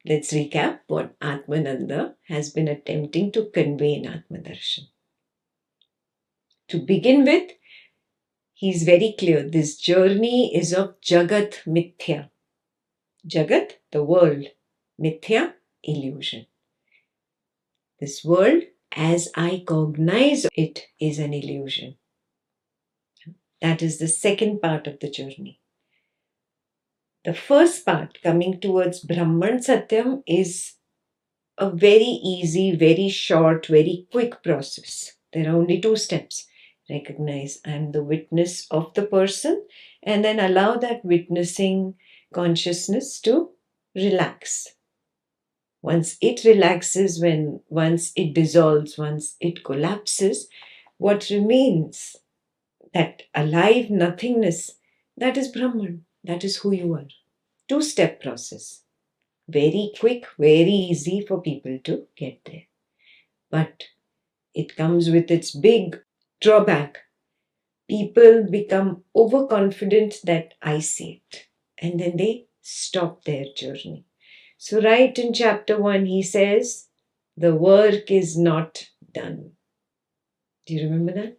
let's recap what Atmananda has been attempting to convey in Atma Darshan. To begin with, he's very clear. This journey is of Jagat Mithya. Jagat, the world. Mithya, illusion. This world, as I cognize it, is an illusion. That is the second part of the journey. The first part, coming towards Brahman Satyam, is a very easy, very short, very quick process. There are only 2 steps. Recognize I am the witness of the person, and then allow that witnessing consciousness to relax. Once it relaxes, once it dissolves, once it collapses, what remains, that alive nothingness, that is Brahman, that is who you are. 2-step process. Very quick, very easy for people to get there. But it comes with its big drawback. People become overconfident that I see it, and then they stop their journey. So right in chapter 1, he says, the work is not done. Do you remember that?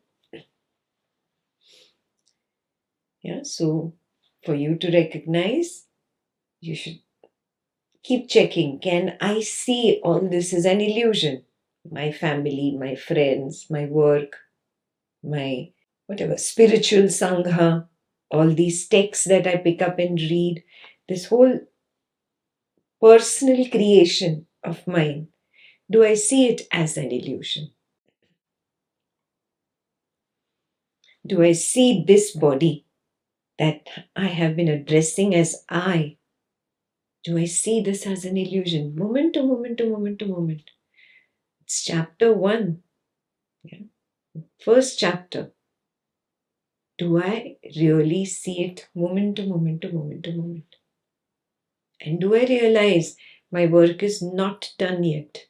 Yeah, so for you to recognize, you should keep checking. Can I see all this is an illusion? My family, my friends, my work, my whatever, spiritual sangha, all these texts that I pick up and read, this whole personal creation of mine, do I see it as an illusion? Do I see this body that I have been addressing as I? Do I see this as an illusion? Moment to moment to moment to moment. It's chapter 1. Yeah. First chapter. Do I really see it moment to moment to moment to moment? And do I realize my work is not done yet?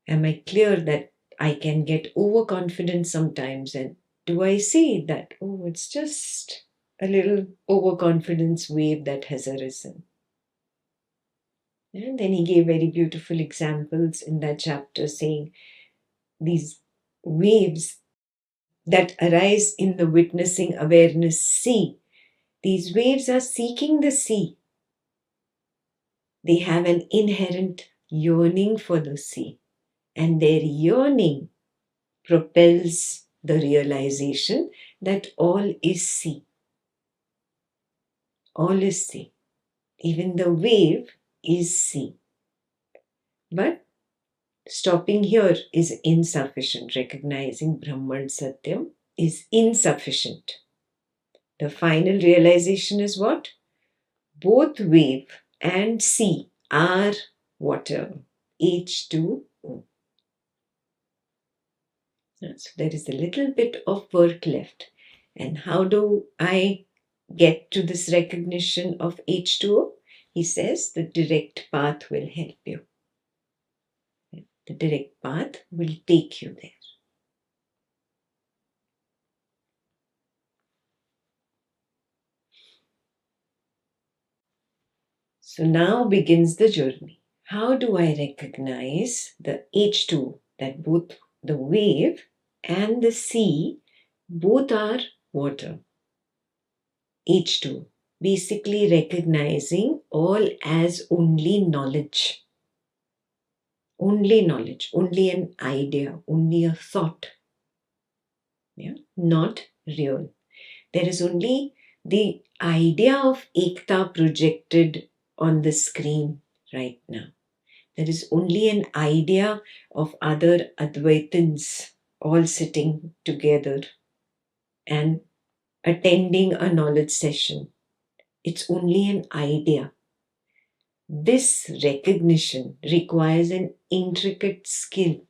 Am I clear that I can get overconfident sometimes? And do I see that, oh, it's just a little overconfidence wave that has arisen? And then he gave very beautiful examples in that chapter, saying these waves that arise in the witnessing awareness sea, these waves are seeking the sea. They have an inherent yearning for the sea, and their yearning propels the realization that all is sea. All is sea. Even the wave is sea. But stopping here is insufficient. Recognizing Brahman Satyam is insufficient. The final realization is what? Both wave and sea are water. H2O. So there is a little bit of work left. And how do I get to this recognition of H2O? He says the direct path will help you. The direct path will take you there. So now begins the journey. How do I recognize the H2O, that both the wave and the sea, both are water? H2O, basically recognizing all as only knowledge. Only knowledge, only an idea, only a thought. Yeah? Not real. There is only the idea of Ekta projected on the screen right now. There is only an idea of other Advaitins all sitting together and attending a knowledge session. It's only an idea. This recognition requires an intricate skill.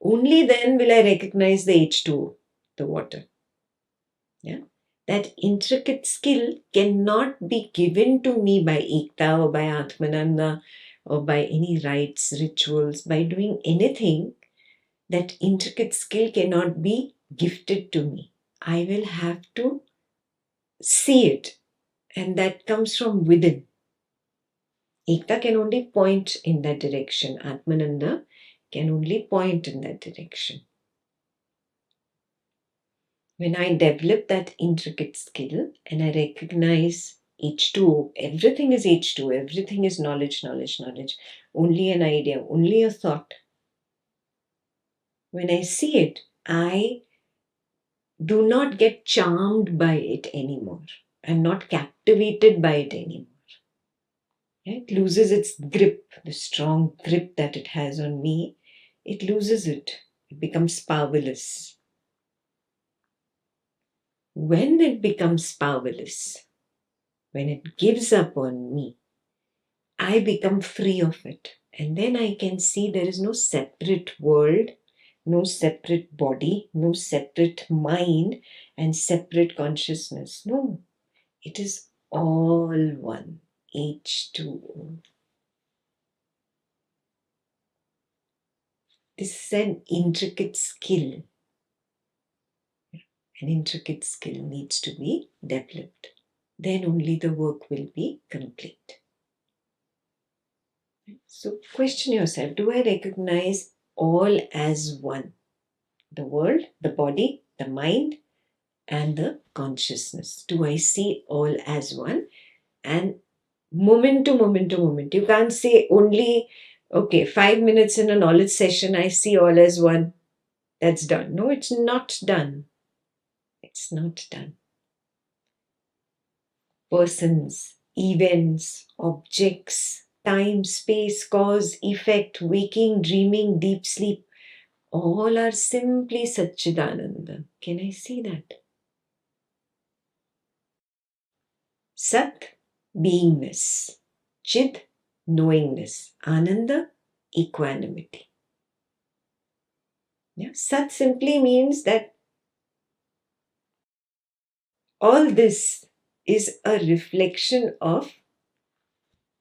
Only then will I recognize the H2O, the water. Yeah? That intricate skill cannot be given to me by Ekta or by Atmananda or by any rites, rituals, by doing anything. That intricate skill cannot be gifted to me. I will have to see it, and that comes from within. Ekta can only point in that direction. Atmananda can only point in that direction. When I develop that intricate skill and I recognize H2O, everything is H2O, everything is knowledge, knowledge, knowledge, only an idea, only a thought. When I see it, I do not get charmed by it anymore. I'm not captivated by it anymore. It loses its grip, the strong grip that it has on me. It loses it. It becomes powerless. When it becomes powerless, when it gives up on me, I become free of it. And then I can see there is no separate world, no separate body, no separate mind, and separate consciousness. No, it is all one. H2O. This is an intricate skill. An intricate skill needs to be developed. Then only the work will be complete. So question yourself, do I recognize all as one? The world, the body, the mind, and the consciousness. Do I see all as one? And moment to moment to moment. You can't say only, okay, 5 minutes in a knowledge session, I see all as one. That's done. No, it's not done. It's not done. Persons, events, objects, time, space, cause, effect, waking, dreaming, deep sleep, all are simply Satchidananda. Can I see that? Sat, beingness. Chid, knowingness. Ananda, equanimity. Yeah? Sat simply means that all this is a reflection of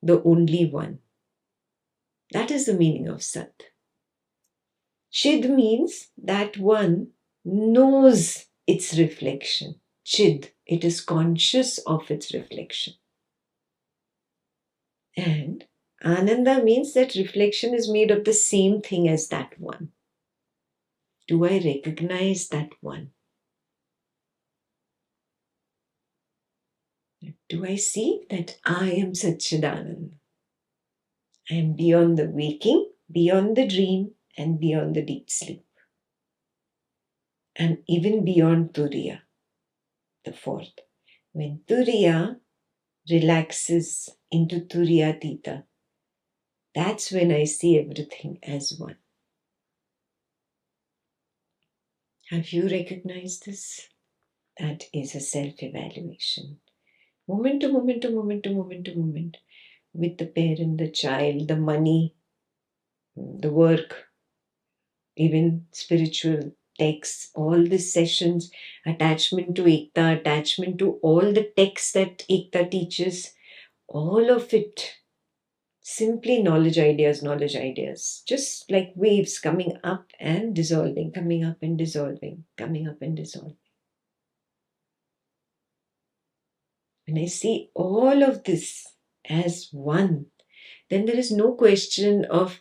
the only one. That is the meaning of Sat. Chid means that one knows its reflection. Chid, it is conscious of its reflection. And Ananda means that reflection is made of the same thing as that one. Do I recognize that one? Do I see that I am Satchidananda? I am beyond the waking, beyond the dream, and beyond the deep sleep. And even beyond Turiya, the fourth. When Turiya relaxes into Turiyatita, that's when I see everything as one. Have you recognized this? That is a self-evaluation. Moment to moment to moment to moment to moment. With the parent, the child, the money, the work, even spiritual texts, all these sessions, attachment to Ekta, attachment to all the texts that Ekta teaches, all of it, simply knowledge ideas, just like waves coming up and dissolving, coming up and dissolving, coming up and dissolving. When I see all of this as one, then there is no question of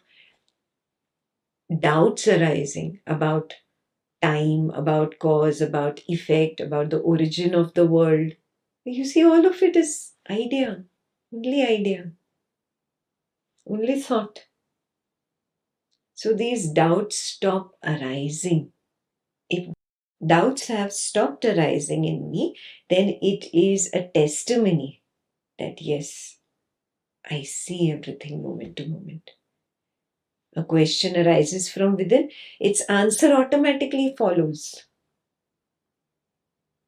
doubts arising about time, about cause, about effect, about the origin of the world. You see, all of it is idea, only thought. So these doubts stop arising. If doubts have stopped arising in me, then it is a testimony that yes, I see everything moment to moment. A question arises from within, its answer automatically follows.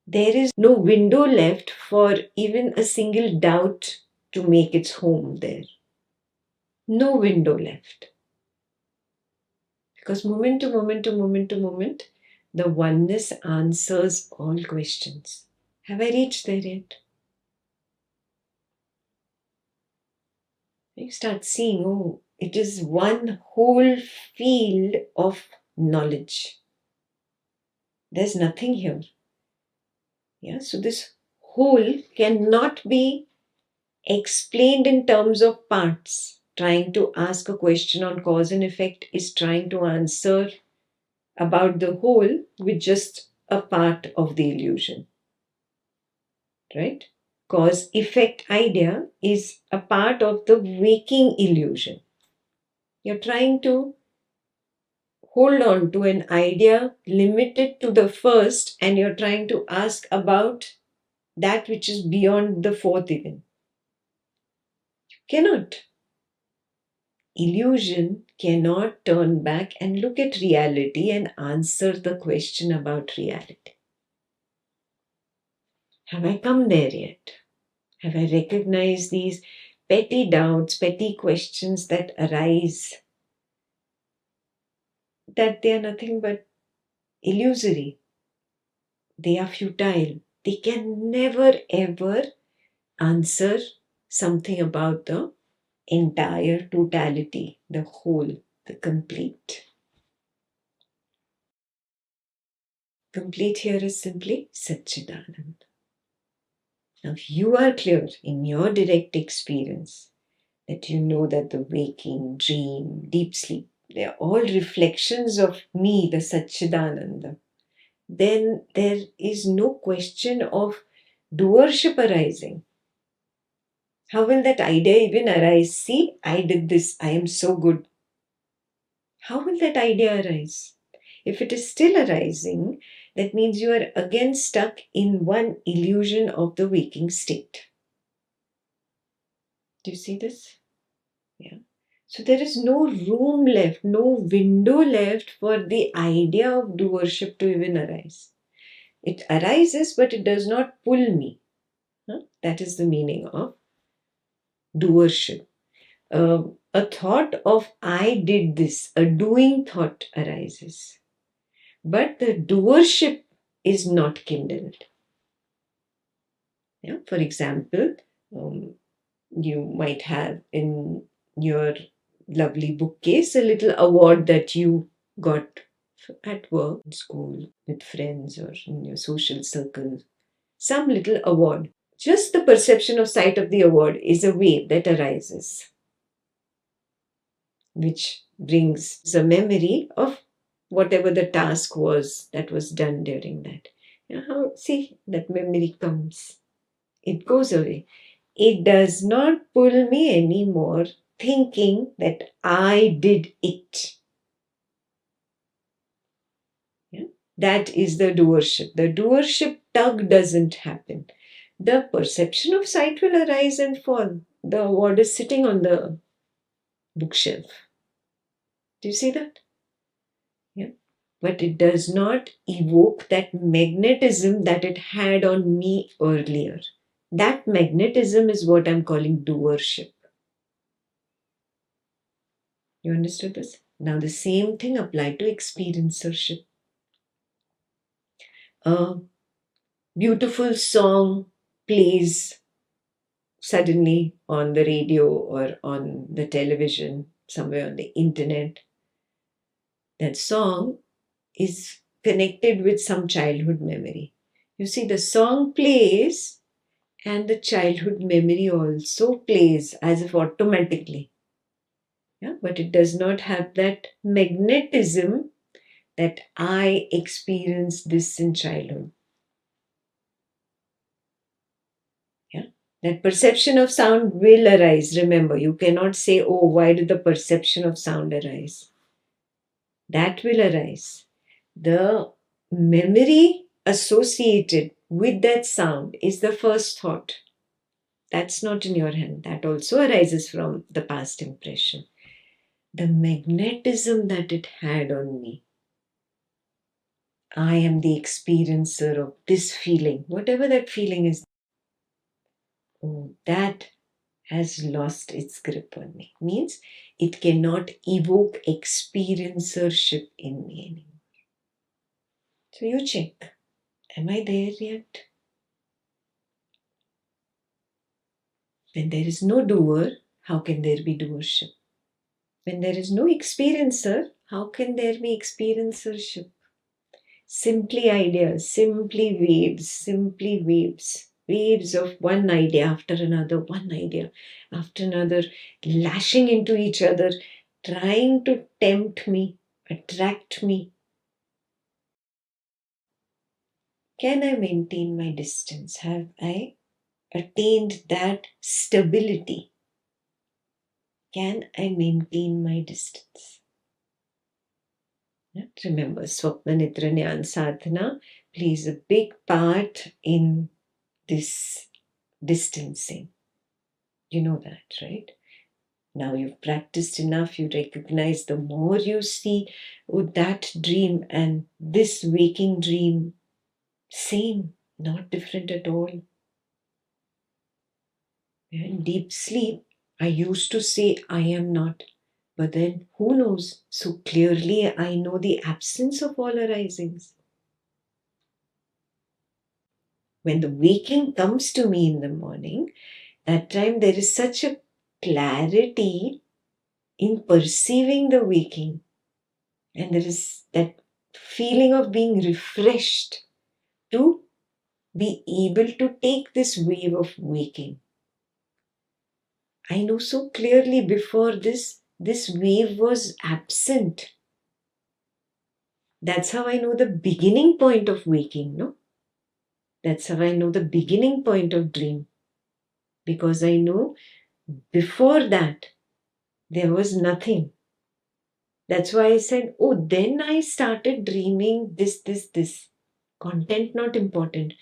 There is no window left for even a single doubt to make its home there. No window left. Because moment to moment to moment to moment, the oneness answers all questions. Have I reached there yet? You start seeing, oh, it is one whole field of knowledge. There's nothing here. Yeah, so this whole cannot be explained in terms of parts. Trying to ask a question on cause and effect is trying to answer about the whole with just a part of the illusion. Right? Cause effect idea is a part of the waking illusion. You're trying to hold on to an idea limited to the first, and you're trying to ask about that which is beyond the fourth even. You cannot. Illusion cannot turn back and look at reality and answer the question about reality. Have I come there yet? Have I recognized these petty doubts, petty questions that arise, that they are nothing but illusory? They are futile. They can never ever answer something about the entire totality, the whole, the complete. Complete here is simply Satchidanand. Now, if you are clear in your direct experience that you know that the waking, dream, deep sleep, they are all reflections of me, the Satchidananda, then there is no question of doership arising. How will that idea even arise? See, I did this, I am so good. How will that idea arise? If it is still arising, that means you are again stuck in one illusion of the waking state. Do you see this? Yeah. So there is no room left, no window left for the idea of doership to even arise. It arises, but it does not pull me. Huh? That is the meaning of doership. A thought of I did this, a doing thought arises. But the doership is not kindled. Yeah? For example, you might have in your lovely bookcase a little award that you got at work, school, with friends, or in your social circle. Some little award. Just the perception of sight of the award is a wave that arises, which brings a memory of whatever the task was that was done during that. See, that memory comes. It goes away. It does not pull me anymore thinking that I did it. Yeah? That is the doership. The doership tug doesn't happen. The perception of sight will arise and fall. The award is sitting on the bookshelf. Do you see that? Yeah. But it does not evoke that magnetism that it had on me earlier. That magnetism is what I'm calling doership. You understood this? Now the same thing applied to experiencership. A beautiful song plays suddenly on the radio or on the television, somewhere on the internet. That song is connected with some childhood memory. You see, the song plays and the childhood memory also plays as if automatically. Yeah? But it does not have that magnetism that I experienced this in childhood. Yeah? That perception of sound will arise. Remember, you cannot say, oh, why did the perception of sound arise? That will arise. The memory associated with that sound is the first thought. That's not in your hand. That also arises from the past impression. The magnetism that it had on me. I am the experiencer of this feeling, whatever that feeling is. Oh, that has lost its grip on me. Means it cannot evoke experiencership in me anymore. So you check. Am I there yet? When there is no doer, how can there be doership? When there is no experiencer, how can there be experiencership? Simply ideas, simply waves, simply waves. waves of one idea after another, one idea after another, lashing into each other, trying to tempt me, attract me. Can I maintain my distance? Have I attained that stability? Can I maintain my distance? Remember, Swapna Nidra Jnana Sadhana plays a big part in this distancing. You know that, right? Now you've practiced enough, you recognize the more you see that dream and this waking dream, same, not different at all. In deep sleep, I used to say, I am not. But then, who knows? So clearly, I know the absence of all arisings. When the waking comes to me in the morning, that time there is such a clarity in perceiving the waking. And there is that feeling of being refreshed to be able to take this wave of waking. I know so clearly before this wave was absent. That's how I know the beginning point of waking, no? That's how I know the beginning point of dream. Because I know before that, there was nothing. That's why I said, oh, then I started dreaming this. Content not important.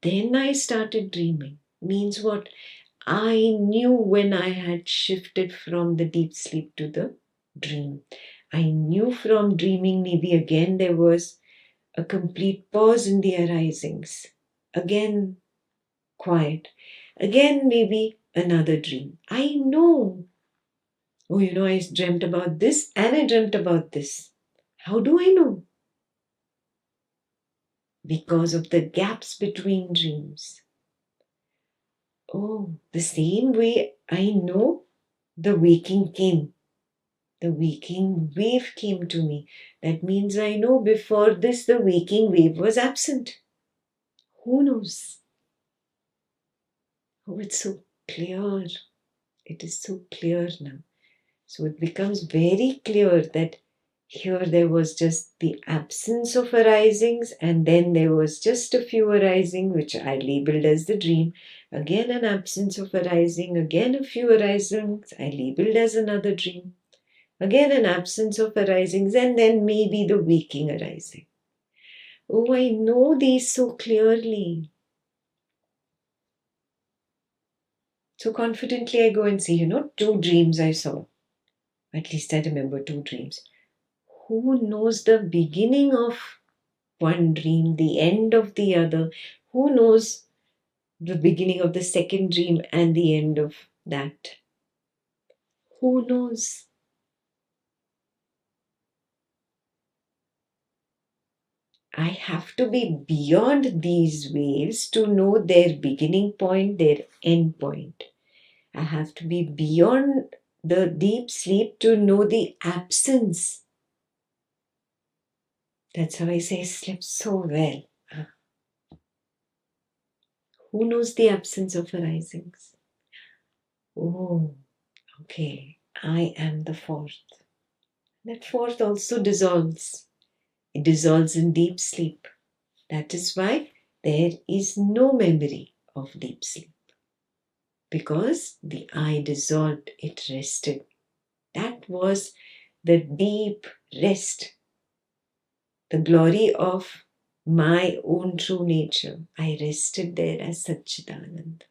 Then I started dreaming. Means what? I knew when I had shifted from the deep sleep to the dream. I knew from dreaming maybe again there was a complete pause in the arisings. Again, quiet. Again, maybe another dream. I know. Oh, I dreamt about this and I dreamt about this. How do I know? Because of the gaps between dreams. Oh, the same way I know the waking came. The waking wave came to me. That means I know before this the waking wave was absent. Who knows? Oh, it's so clear. It is so clear now. So it becomes very clear that here there was just the absence of arisings, and then there was just a few arising, which I labeled as the dream. Again, an absence of arising, again, a few arisings, I labeled as another dream. Again, an absence of arisings, and then maybe the waking arising. Oh, I know these so clearly. So confidently, I go and see, 2 dreams I saw. At least I remember 2 dreams. Who knows the beginning of one dream, the end of the other? Who knows the beginning of the second dream and the end of that? Who knows? I have to be beyond these waves to know their beginning point, their end point. I have to be beyond the deep sleep to know the absence. That's how I say I slept so well. Who knows the absence of arisings? Oh, okay. I am the fourth. That fourth also dissolves. It dissolves in deep sleep. That is why there is no memory of deep sleep. Because the I dissolved, it rested. That was the deep rest, the glory of my own true nature. I rested there as Satchidanand.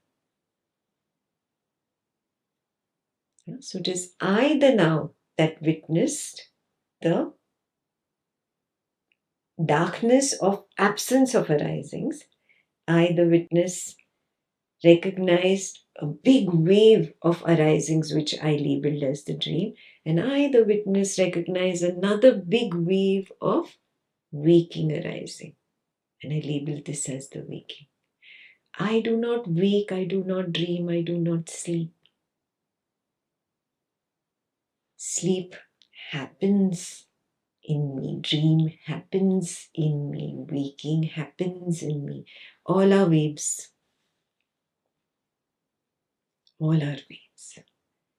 So it is I, the now, that witnessed the darkness of absence of arisings. I, the witness, recognized a big wave of arisings which I labeled as the dream, and I, the witness, recognized another big wave of waking arising, and I labeled this as the waking. I do not wake, I do not dream, I do not sleep. Sleep happens in me, dream happens in me, waking happens in me. All are waves. all our ways.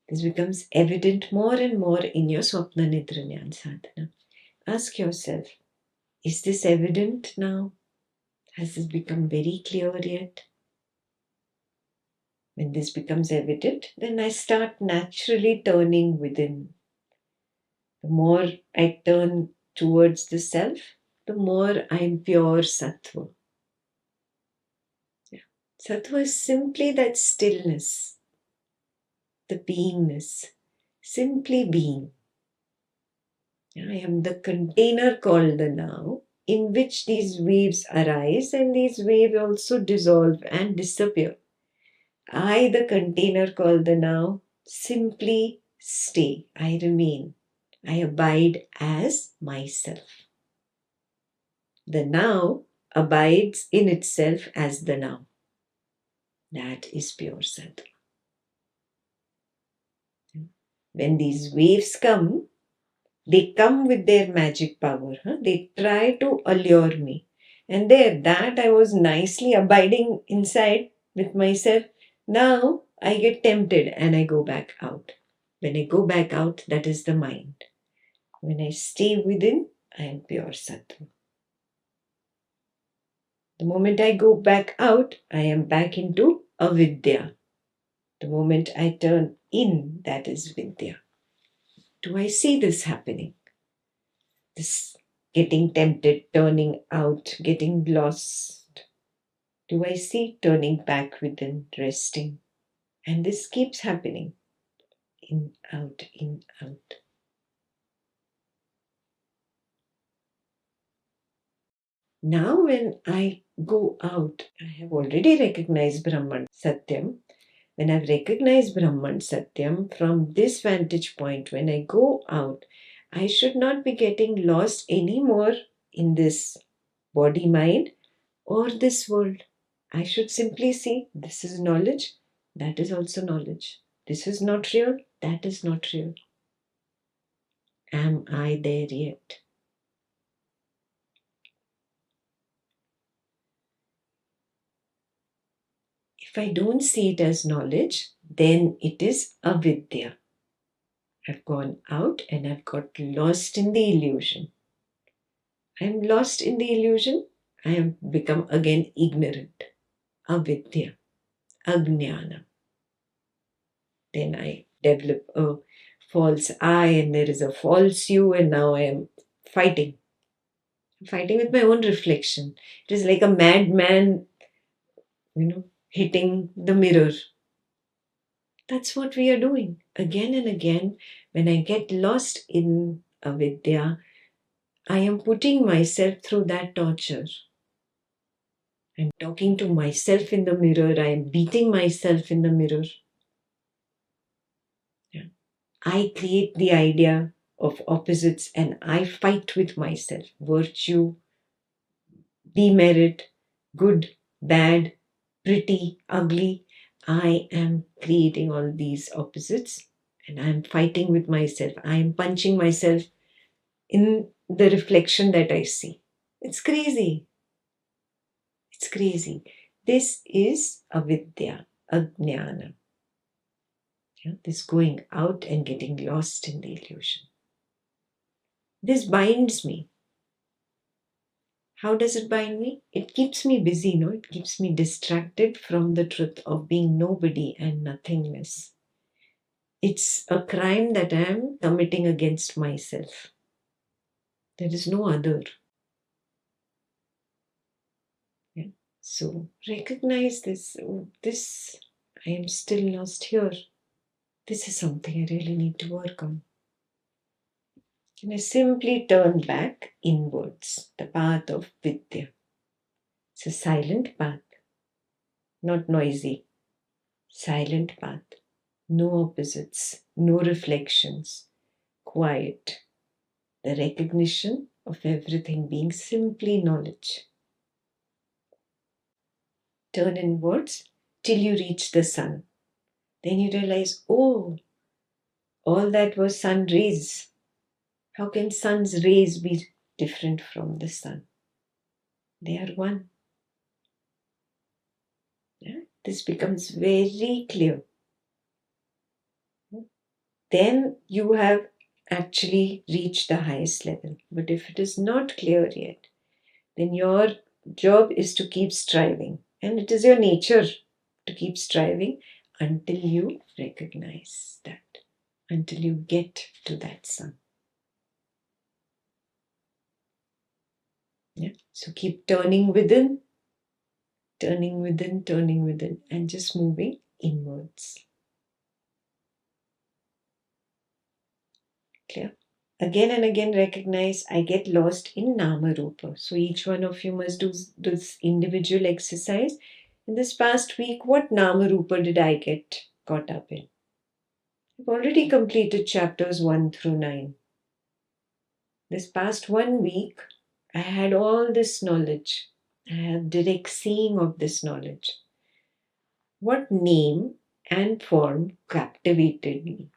This becomes evident more and more in your Swapna Nidra Jnana Sadhana. Ask yourself, is this evident now? Has this become very clear yet? When this becomes evident, then I start naturally turning within. The more I turn towards the self, the more I am pure Sattva. Yeah. Sattva is simply that stillness, the beingness, simply being. I am the container called the now, in which these waves arise and these waves also dissolve and disappear. I, the container called the now, simply stay. I remain. I abide as myself. The now abides in itself as the now. That is pure Sattva. When these waves come, they come with their magic power. They try to allure me. And there, that I was nicely abiding inside with myself. Now I get tempted and I go back out. When I go back out, that is the mind. When I stay within, I am pure Sattva. The moment I go back out, I am back into avidya. The moment I turn in, that is vidya. Do I see this happening? This getting tempted, turning out, getting lost. Do I see turning back within, resting? And this keeps happening. In, out, in, out. Now when I go out, I have already recognized Brahman Satyam. When I've recognized Brahman Satyam, from this vantage point, when I go out, I should not be getting lost anymore in this body, mind, or this world. I should simply see this is knowledge, that is also knowledge. This is not real, that is not real. Am I there yet? If I don't see it as knowledge, then it is avidya. I've gone out and I've got lost in the illusion. I'm lost in the illusion. I have become again ignorant. Avidya, ajnana. Then I develop a false I and there is a false you, and now I am fighting. I'm fighting with my own reflection. It is like a madman, hitting the mirror. That's what we are doing again and again. When I get lost in avidya, I am putting myself through that torture. I'm talking to myself in the mirror. I am beating myself in the mirror. Yeah. I create the idea of opposites and I fight with myself. Virtue, demerit, good, bad, pretty, ugly. I am creating all these opposites and I am fighting with myself. I am punching myself in the reflection that I see. It's crazy. It's crazy. This is avidya, ajnana. This going out and getting lost in the illusion. This binds me. How does it bind me? It keeps me busy, It keeps me distracted from the truth of being nobody and nothingness. It's a crime that I am committing against myself. There is no other. Yeah. So recognize this. Oh, this, I am still lost here. This is something I really need to work on. And I simply turn back inwards, the path of Vidya. It's a silent path, not noisy. Silent path. No opposites, no reflections. Quiet. The recognition of everything being simply knowledge. Turn inwards till you reach the sun. Then you realize, oh, all that was sun rays. How can sun's rays be different from the sun? They are one. Yeah? This becomes very clear. then you have actually reached the highest level. But if it is not clear yet, then your job is to keep striving. And it is your nature to keep striving until you recognize that, until you get to that sun. Yeah. So keep turning within, turning within, turning within, and just moving inwards. Clear? Again and again recognize I get lost in Nama Rupa. So each one of you must do this individual exercise. In this past week, what Nama Rupa did I get caught up in? I've already completed chapters 1 through 9. This past 1 week, I had all this knowledge. I have direct seeing of this knowledge. What name and form captivated me?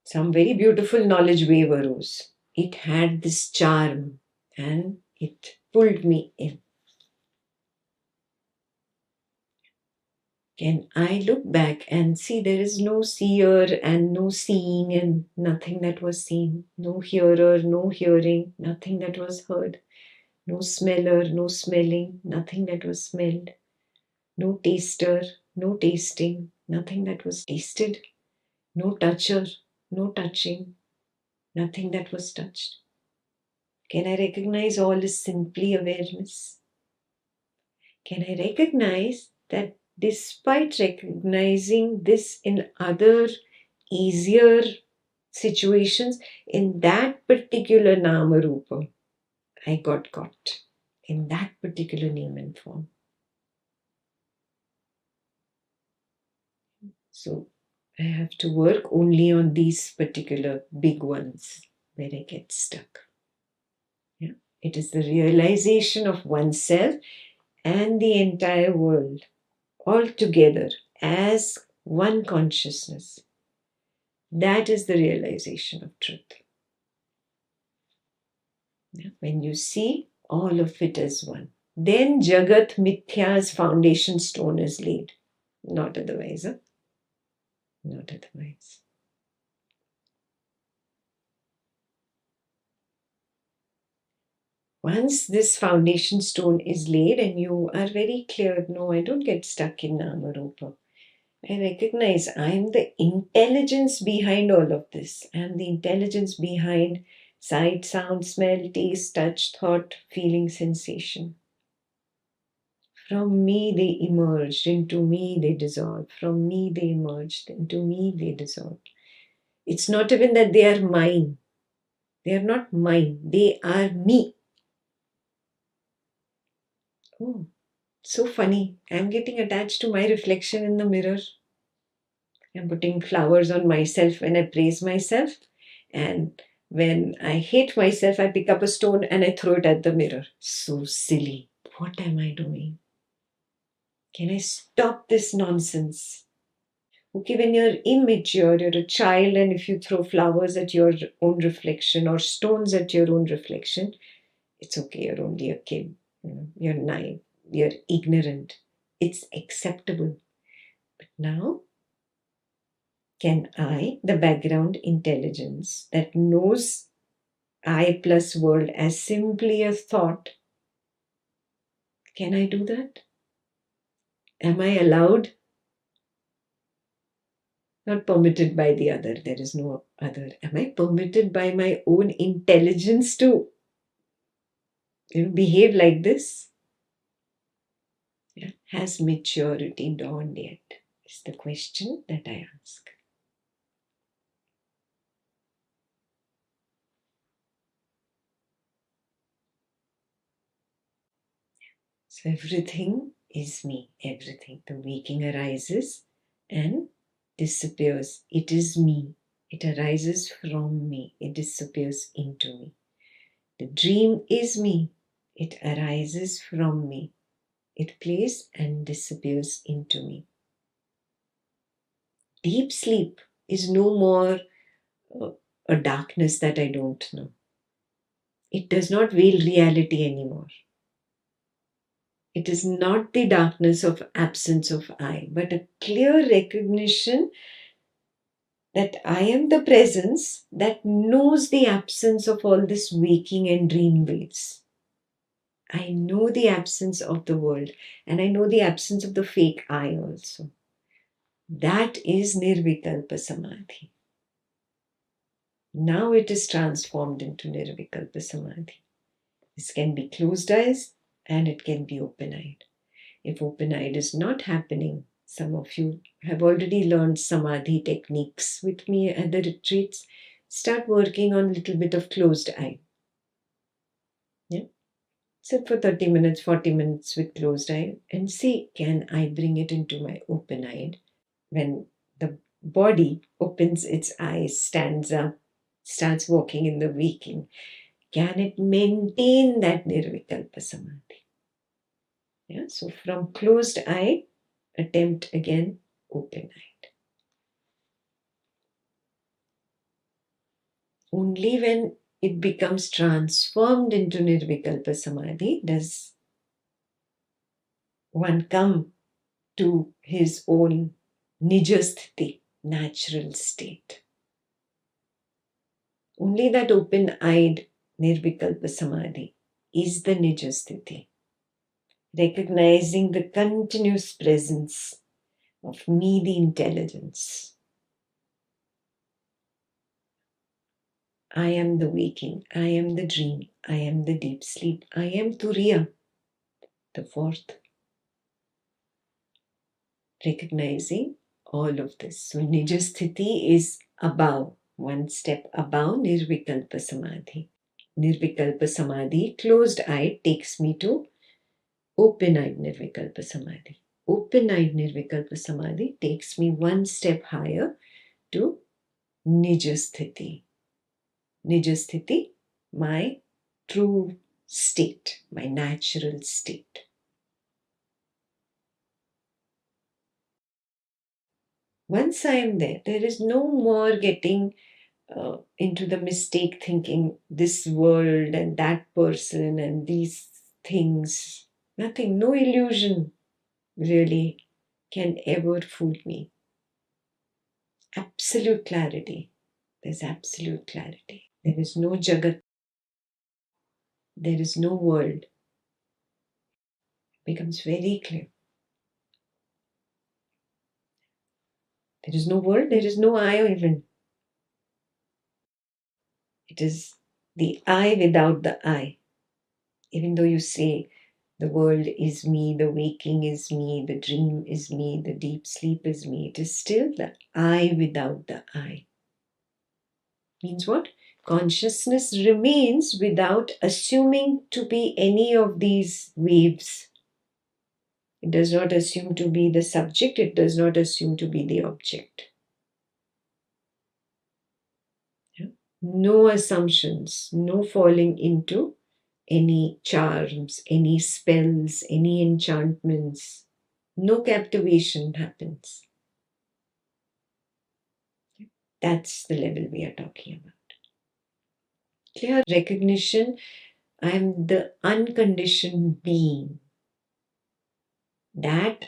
Some very beautiful knowledge wave arose. It had this charm and it pulled me in. Can I look back and see there is no seer and no seeing and nothing that was seen, no hearer, no hearing, nothing that was heard, no smeller, no smelling, nothing that was smelled, no taster, no tasting, nothing that was tasted, no toucher, no touching, nothing that was touched. Can I recognize all is simply awareness? Can I recognize that despite recognizing this in other easier situations, in that particular Nama Rupa, I got caught in that particular name and form. So I have to work only on these particular big ones where I get stuck. Yeah? It is the realization of oneself and the entire world all together as one consciousness. That is the realization of truth. Yeah? When you see all of it as one, then Jagat Mithya's foundation stone is laid. Not otherwise. Huh? Not otherwise. Once this foundation stone is laid and you are very clear, no, I don't get stuck in Nama Rupa. I recognize I am the intelligence behind all of this. I am the intelligence behind sight, sound, smell, taste, touch, thought, feeling, sensation. From me they emerged, into me they dissolved. From me they emerged, into me they dissolved. It's not even that they are mine. They are not mine. They are me. Oh, so funny. I'm getting attached to my reflection in the mirror. I'm putting flowers on myself when I praise myself. And when I hate myself, I pick up a stone and I throw it at the mirror. So silly. What am I doing? Can I stop this nonsense? Okay, when you're immature, you're a child, and if you throw flowers at your own reflection or stones at your own reflection, it's okay, you're only a kid. You're naive, you're ignorant. It's acceptable. But now, can I, the background intelligence that knows I plus world as simply a thought, can I do that? Am I allowed? Not permitted by the other. There is no other. Am I permitted by my own intelligence to behave like this? Yeah. Has maturity dawned yet? Is the question that I ask. So everything is me. Everything. The waking arises and disappears. It is me. It arises from me. It disappears into me. The dream is me. It arises from me. It plays and disappears into me. Deep sleep is no more a darkness that I don't know. It does not veil reality anymore. It is not the darkness of absence of I, but a clear recognition that I am the presence that knows the absence of all this waking and dream waves. I know the absence of the world, and I know the absence of the fake I also. That is Nirvikalpa Samadhi. Now it is transformed into Nirvikalpa Samadhi. This can be closed eyes and it can be open eyed. If open eyed is not happening, some of you have already learned Samadhi techniques with me at the retreats. Start working on a little bit of closed eye. Yeah? Sit for 30 minutes, 40 minutes with closed eye and see, can I bring it into my open eyed? When the body opens its eyes, stands up, starts walking in the waking, can it maintain that Nirvikalpa Samadhi? Yeah? So from closed eye, attempt again open eyed. Only when it becomes transformed into Nirvikalpa Samadhi does one come to his own Nijasthiti, natural state. Only that open-eyed Nirvikalpa Samadhi is the Nijasthiti, recognizing the continuous presence of me, the intelligence. I am the waking, I am the dream, I am the deep sleep, I am Turiya, the fourth. Recognizing all of this. So Nijasthiti is above, one step above Nirvikalpa Samadhi. Nirvikalpa Samadhi, closed eye, takes me to open-eyed Nirvikalpa Samadhi. Open-eyed Nirvikalpa Samadhi takes me one step higher to Nijasthiti. Nijasthiti, my true state, my natural state. Once I am there, there is no more getting into the mistake thinking this world and that person and these things. Nothing, no illusion really can ever fool me. Absolute clarity. There's absolute clarity. There is no Jagat. There is no world. It becomes very clear. There is no world, there is no I even. It is the I without the I. Even though you say the world is me, the waking is me, the dream is me, the deep sleep is me, it is still the I without the I. Means what? Consciousness remains without assuming to be any of these waves. It does not assume to be the subject, it does not assume to be the object. No assumptions, no falling into any charms, any spells, any enchantments. No captivation happens. That's the level we are talking about. Clear recognition, I am the unconditioned being. That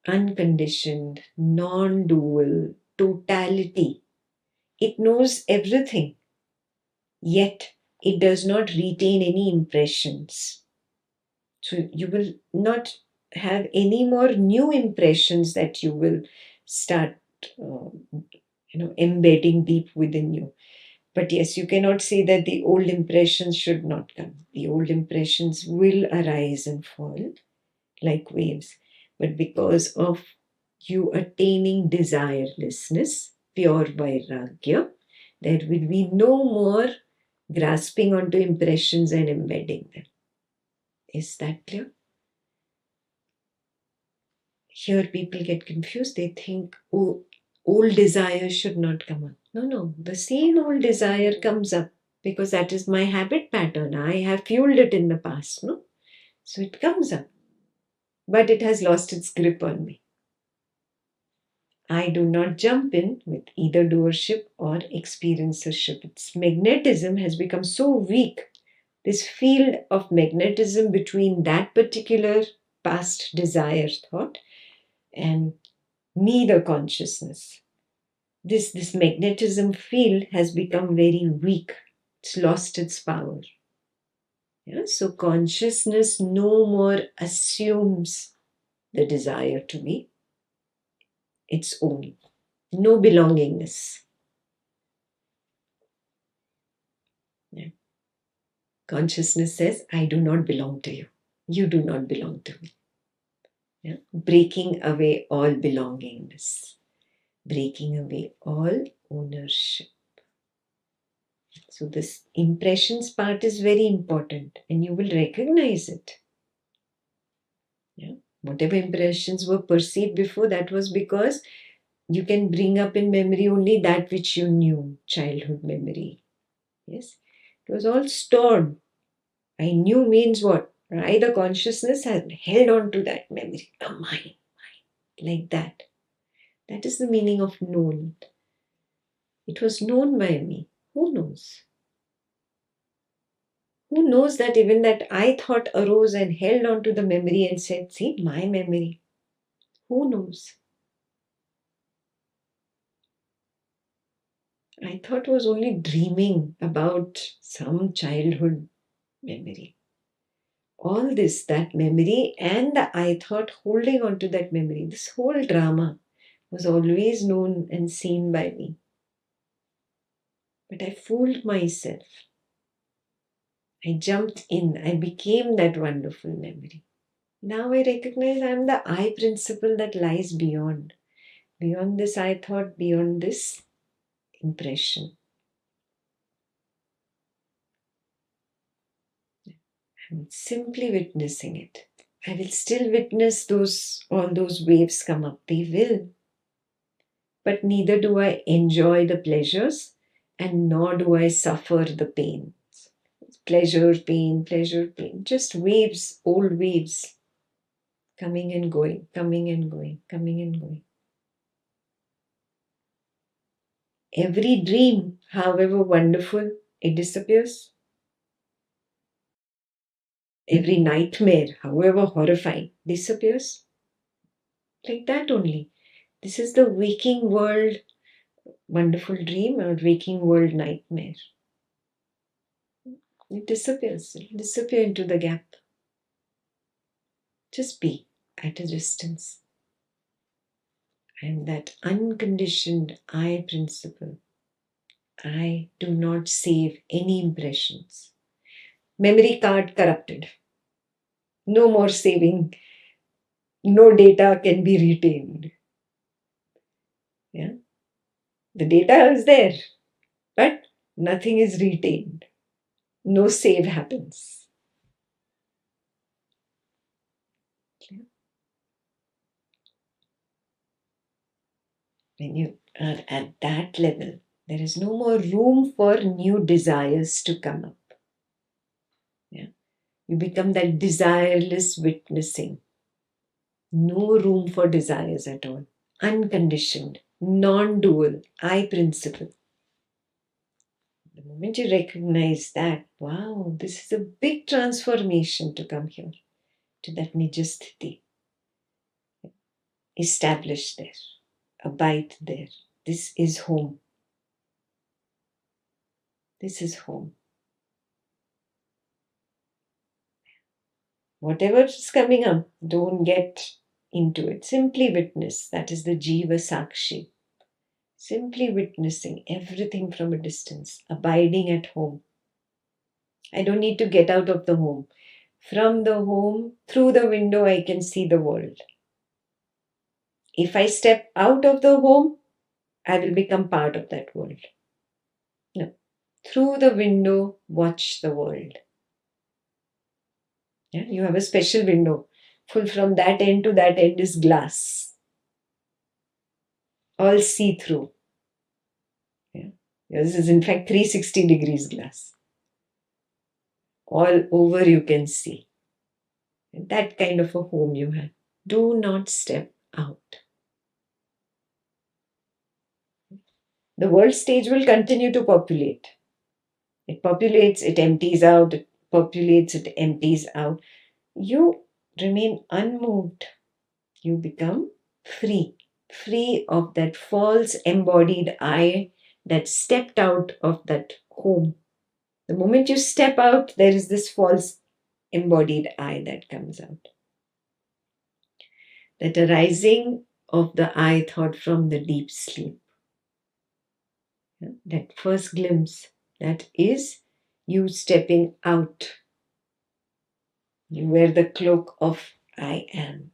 unconditioned, non-dual totality. It knows everything, yet it does not retain any impressions. So you will not have any more new impressions that you will start embedding deep within you. But yes, you cannot say that the old impressions should not come. The old impressions will arise and fall like waves. But because of you attaining desirelessness, pure vairagya, there will be no more grasping onto impressions and embedding them. Is that clear? Here people get confused. They think, oh, old desire should not come up. No, the same old desire comes up because that is my habit pattern. I have fueled it in the past, no? So it comes up, but it has lost its grip on me. I do not jump in with either doership or experiencership. Its magnetism has become so weak. This field of magnetism between that particular past desire thought, and me, the consciousness. This magnetism field has become very weak. It's lost its power. Yeah? So consciousness no more assumes the desire to be its own. No belongingness. Yeah. Consciousness says, I do not belong to you. You do not belong to me. Yeah? Breaking away all belongingness. Breaking away all ownership. So this impressions part is very important and you will recognize it. Yeah? Whatever impressions were perceived before, that was because you can bring up in memory only that which you knew, childhood memory. Yes, it was all stored. I knew means what? I, the consciousness, had held on to that memory. Mine, like that. That is the meaning of known. It was known by me. Who knows? Who knows that even that I thought arose and held on to the memory and said, see, my memory. Who knows? I thought was only dreaming about some childhood memory. All this, that memory and the I thought holding on to that memory, this whole drama was always known and seen by me. But I fooled myself. I jumped in. I became that wonderful memory. Now I recognize I am the I principle that lies beyond. Beyond this I thought, beyond this impression. I'm simply witnessing it. I will still witness all those waves come up. They will. But neither do I enjoy the pleasures and nor do I suffer the pain. Pleasure, pain, just waves, old waves, coming and going, coming and going, coming and going. Every dream, however wonderful, it disappears. Every nightmare, however horrifying, disappears. Like that only. This is the waking world wonderful dream or waking world nightmare. It disappears. It will disappear into the gap. Just be at a distance. And that unconditioned I principle. I do not save any impressions. Memory card corrupted. No more saving. No data can be retained. Yeah? The data is there, but nothing is retained. No save happens. When you are at that level, there is no more room for new desires to come up. Yeah? You become that desireless witnessing. No room for desires at all. Unconditioned, non-dual, I principle. The moment you recognize that, wow, this is a big transformation to come here, to that Nijasthiti. Establish there, abide there. This is home. This is home. Whatever is coming up, don't get into it. Simply witness. That is the Jiva Sakshi. Simply witnessing everything from a distance, abiding at home. I don't need to get out of the home. From the home, through the window, I can see the world. If I step out of the home, I will become part of that world. No. Through the window, watch the world. Yeah? You have a special window. Full from that end to that end is glass. All see-through. Yeah? This is in fact 360 degrees glass. All over you can see. That kind of a home you have. Do not step out. The world stage will continue to populate. It populates, it empties out, it populates, it empties out. You remain unmoved, you become free. Free of that false embodied I that stepped out of that home. The moment you step out, there is this false embodied I that comes out. That arising of the I thought from the deep sleep. That first glimpse, that is you stepping out. You wear the cloak of I am.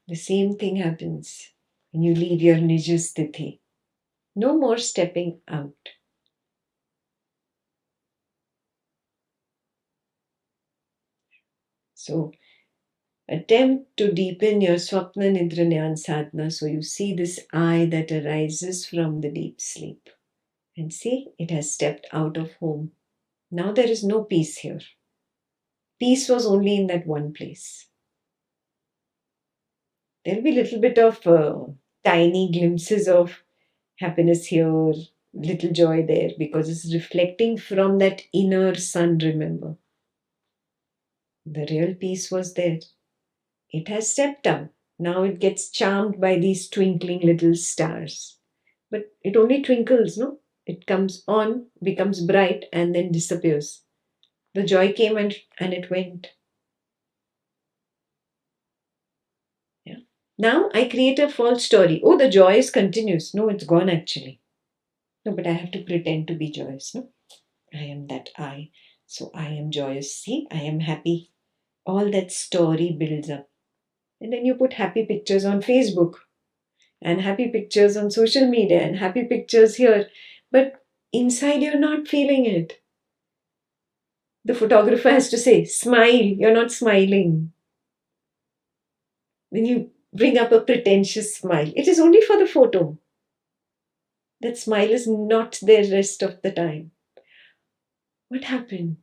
The same thing happens when you leave your Nijasthiti. No more stepping out. So, attempt to deepen your Swapna Nidra Jnana Sadhana so you see this I that arises from the deep sleep. And see, it has stepped out of home. Now there is no peace here. Peace was only in that one place. There will be a little bit of tiny glimpses of happiness here, little joy there, because it's reflecting from that inner sun, remember. The real peace was there. It has stepped out. Now it gets charmed by these twinkling little stars. But it only twinkles, no? It comes on, becomes bright, and then disappears. The joy came and it went. Yeah. Now I create a false story. Oh, the joy is continuous. No, it's gone actually. No, but I have to pretend to be joyous, no? I am that I. So I am joyous. See, I am happy. All that story builds up. And then you put happy pictures on Facebook and happy pictures on social media and happy pictures here. But inside you're not feeling it. The photographer has to say, smile, you're not smiling. Then you bring up a pretentious smile. It is only for the photo. That smile is not there rest of the time. What happened?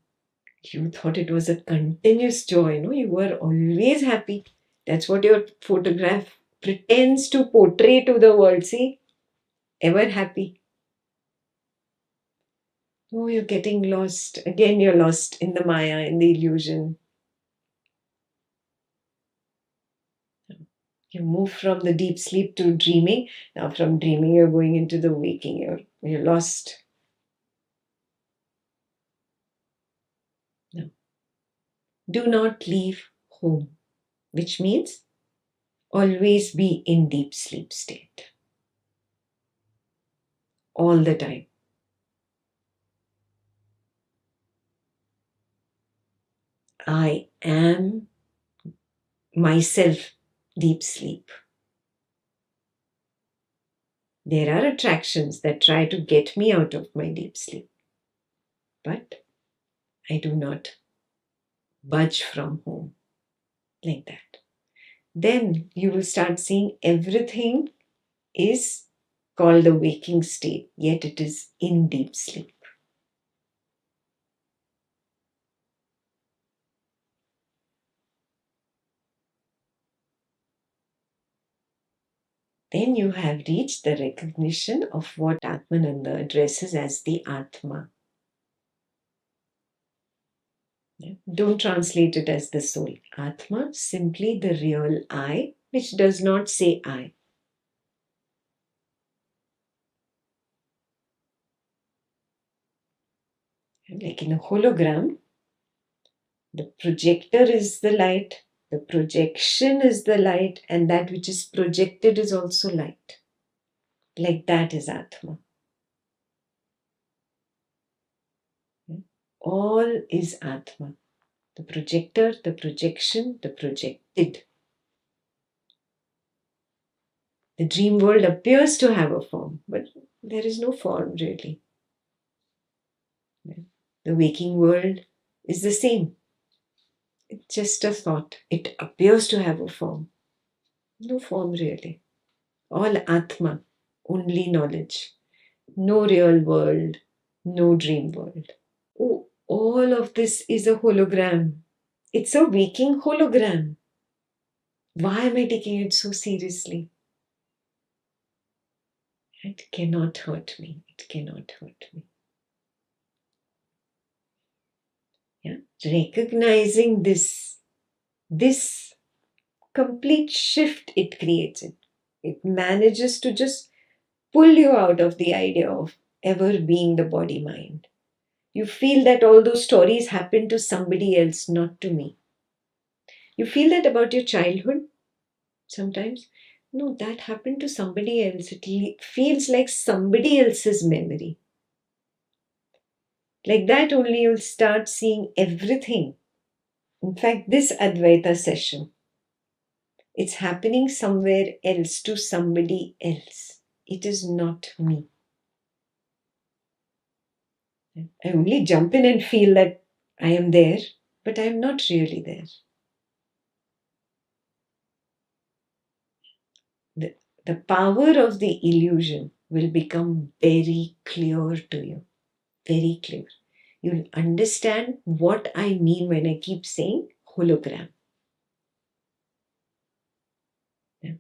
You thought it was a continuous joy, no? You were always happy. That's what your photograph pretends to portray to the world. See, ever happy. Oh, you're getting lost. Again, you're lost in the Maya, in the illusion. You move from the deep sleep to dreaming. Now, from dreaming, you're going into the waking. You're lost. No. Do not leave home, which means always be in deep sleep state. All the time. I am myself, deep sleep. There are attractions that try to get me out of my deep sleep, but I do not budge from home like that. Then you will start seeing everything is called the waking state, yet it is in deep sleep. Then you have reached the recognition of what Atmananda addresses as the Atma. Don't translate it as the soul. Atma, simply the real I, which does not say I. Like in a hologram, the projector is the light, the projection is the light, and that which is projected is also light. Like that is Atma. All is Atma. The projector, the projection, the projected. The dream world appears to have a form, but there is no form really. The waking world is the same. It's just a thought. It appears to have a form. No form really. All Atma, only knowledge. No real world, no dream world. Oh, all of this is a hologram. It's a waking hologram. Why am I taking it so seriously? It cannot hurt me. It cannot hurt me. Yeah. recognizing this complete shift it creates, it manages to just pull you out of the idea of ever being the body mind. You feel that all those stories happened to somebody else, not to me. You feel that about your childhood sometimes. No, that happened to somebody else. It feels like somebody else's memory. Like that, only you'll start seeing everything. In fact, this Advaita session, it's happening somewhere else to somebody else. It is not me. I only jump in and feel that I am there, but I am not really there. The power of the illusion will become very clear to you. Very clear. You'll understand what I mean when I keep saying hologram. Yeah.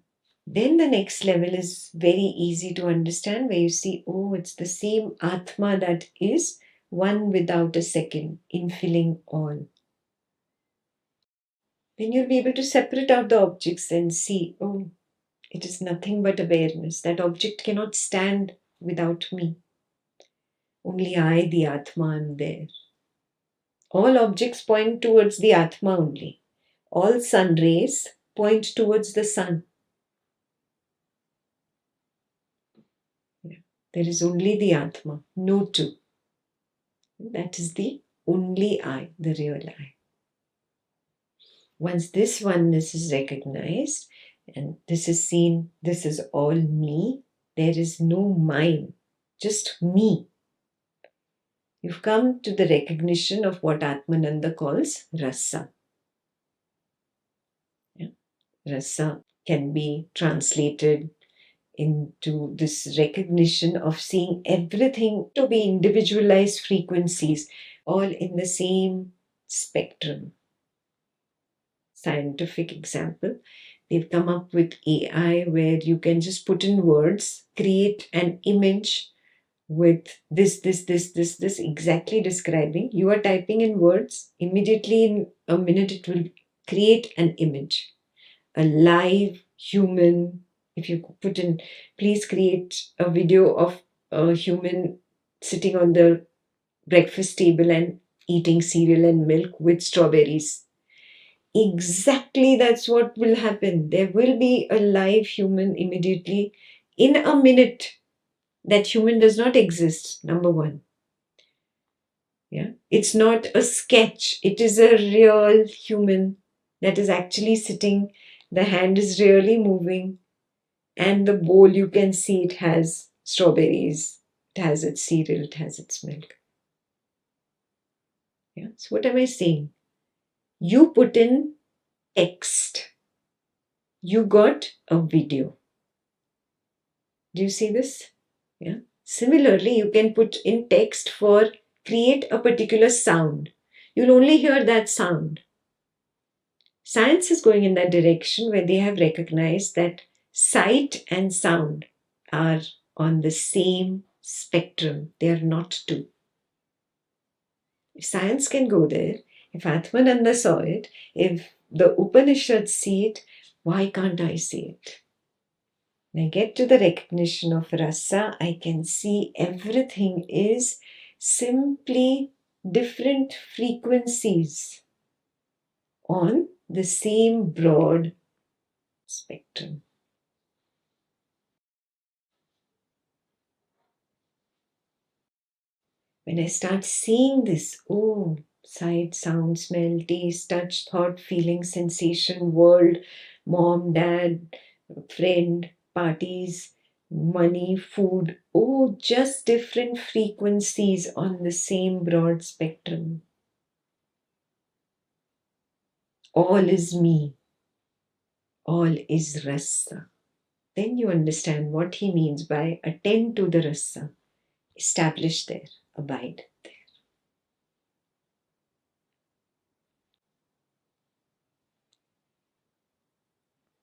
Then the next level is very easy to understand, where you see, oh, it's the same Atma that is one without a second, infilling all. Then you'll be able to separate out the objects and see, oh, it is nothing but awareness. That object cannot stand without me. Only I, the Atma, am there. All objects point towards the Atma only. All sun rays point towards the sun. There is only the Atma, no two. That is the only I, the real I. Once this oneness is recognized and this is seen, this is all me, there is no mine, just me. You've come to the recognition of what Atmananda calls rasa. Yeah. Rasa can be translated into this recognition of seeing everything to be individualized frequencies, all in the same spectrum. Scientific example, they've come up with AI where you can just put in words, create an image with this, exactly describing. You are typing in words, immediately in a minute it will create an image. A live human, if you put in, please create a video of a human sitting on the breakfast table and eating cereal and milk with strawberries. Exactly, that's what will happen. There will be a live human immediately in a minute. That human does not exist, number one. Yeah, it's not a sketch. It is a real human that is actually sitting. The hand is really moving, and the bowl, you can see it has strawberries, it has its cereal, it has its milk. Yeah. So what am I saying? You put in text. You got a video. Do you see this? Yeah. Similarly, you can put in text for create a particular sound. You'll only hear that sound. Science is going in that direction where they have recognized that sight and sound are on the same spectrum. They are not two. If science can go there, if Atmananda saw it, if the Upanishads see it, why can't I see it? When I get to the recognition of rasa, I can see everything is simply different frequencies on the same broad spectrum. When I start seeing this, oh, sight, sound, smell, taste, touch, thought, feeling, sensation, world, mom, dad, friend, parties, money, food, oh, just different frequencies on the same broad spectrum. All is me. All is rasa. Then you understand what he means by attend to the rasa. Establish there, abide there.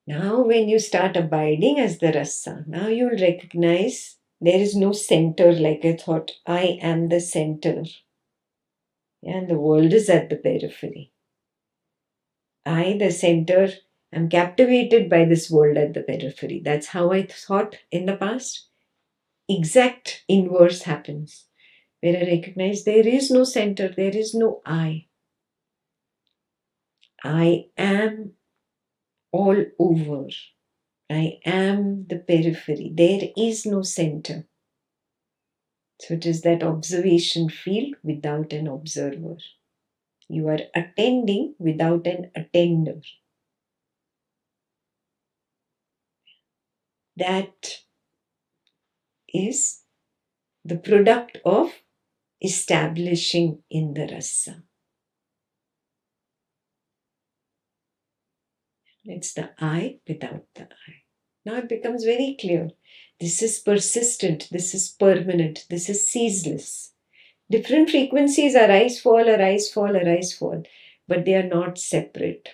Now, when you start abiding as the rasa, now you'll recognize there is no center like I thought. I am the center. And the world is at the periphery. I, the center, am captivated by this world at the periphery. That's how I thought in the past. Exact inverse happens, where I recognize there is no center, there is no I. I am all over. I am the periphery. There is no center. So it is that observation field without an observer. You are attending without an attender. That is the product of establishing in the rasa. It's the I without the I. Now it becomes very clear. This is persistent, this is permanent, this is ceaseless. Different frequencies arise, fall, arise, fall, arise, fall, but they are not separate.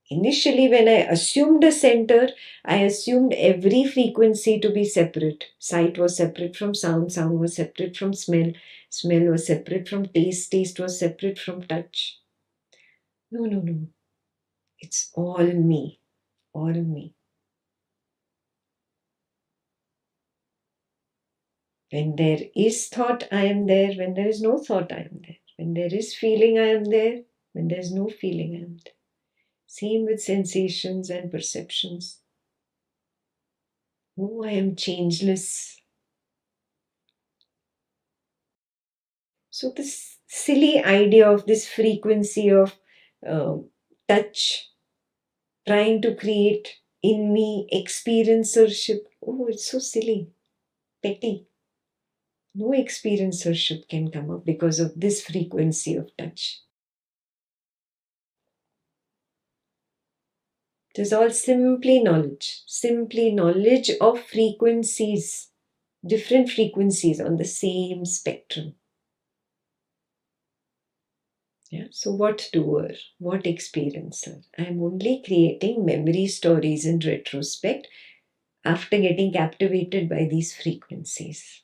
Initially, when I assumed a center, I assumed every frequency to be separate. Sight was separate from sound, sound was separate from smell, smell was separate from taste, taste was separate from touch. No, no, no. It's all me, all me. When there is thought, I am there. When there is no thought, I am there. When there is feeling, I am there. When there is no feeling, I am there. Same with sensations and perceptions. Oh, I am changeless. So this silly idea of this frequency of uh, touch, trying to create in me experiencership. Oh, it's so silly, petty. No experiencership can come up because of this frequency of touch. It is all simply knowledge of frequencies, different frequencies on the same spectrum. Yeah. So what doer, what experiencer? I am only creating memory stories in retrospect after getting captivated by these frequencies.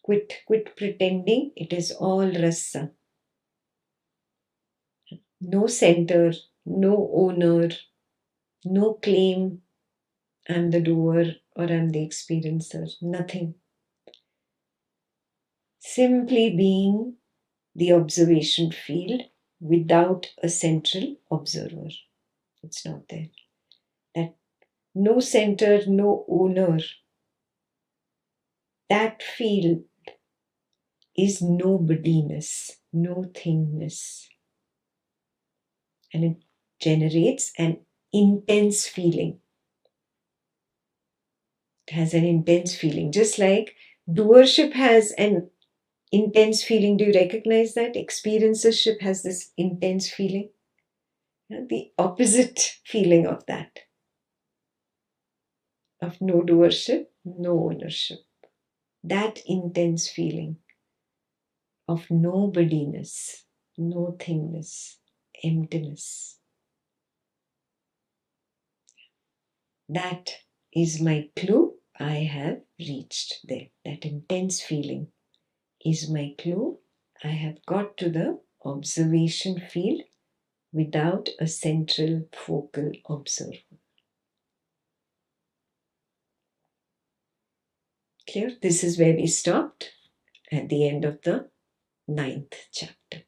Quit pretending it is all rasa. No center, no owner, no claim I'm the doer or I'm the experiencer. Nothing. Simply being the observation field without a central observer. It's not there. That no center, no owner. That field is nobodiness, no thingness. And it generates an intense feeling. It has an intense feeling. Just like doership has an intense feeling. Do you recognize that? Experiencership has this intense feeling. The opposite feeling of that. Of no doership, no ownership. That intense feeling of nobodiness, no thingness, emptiness. That is my clue. I have reached there. That intense feeling is my clue. I have got to the observation field without a central focal observer. Clear? This is where we stopped at the end of the 9th chapter.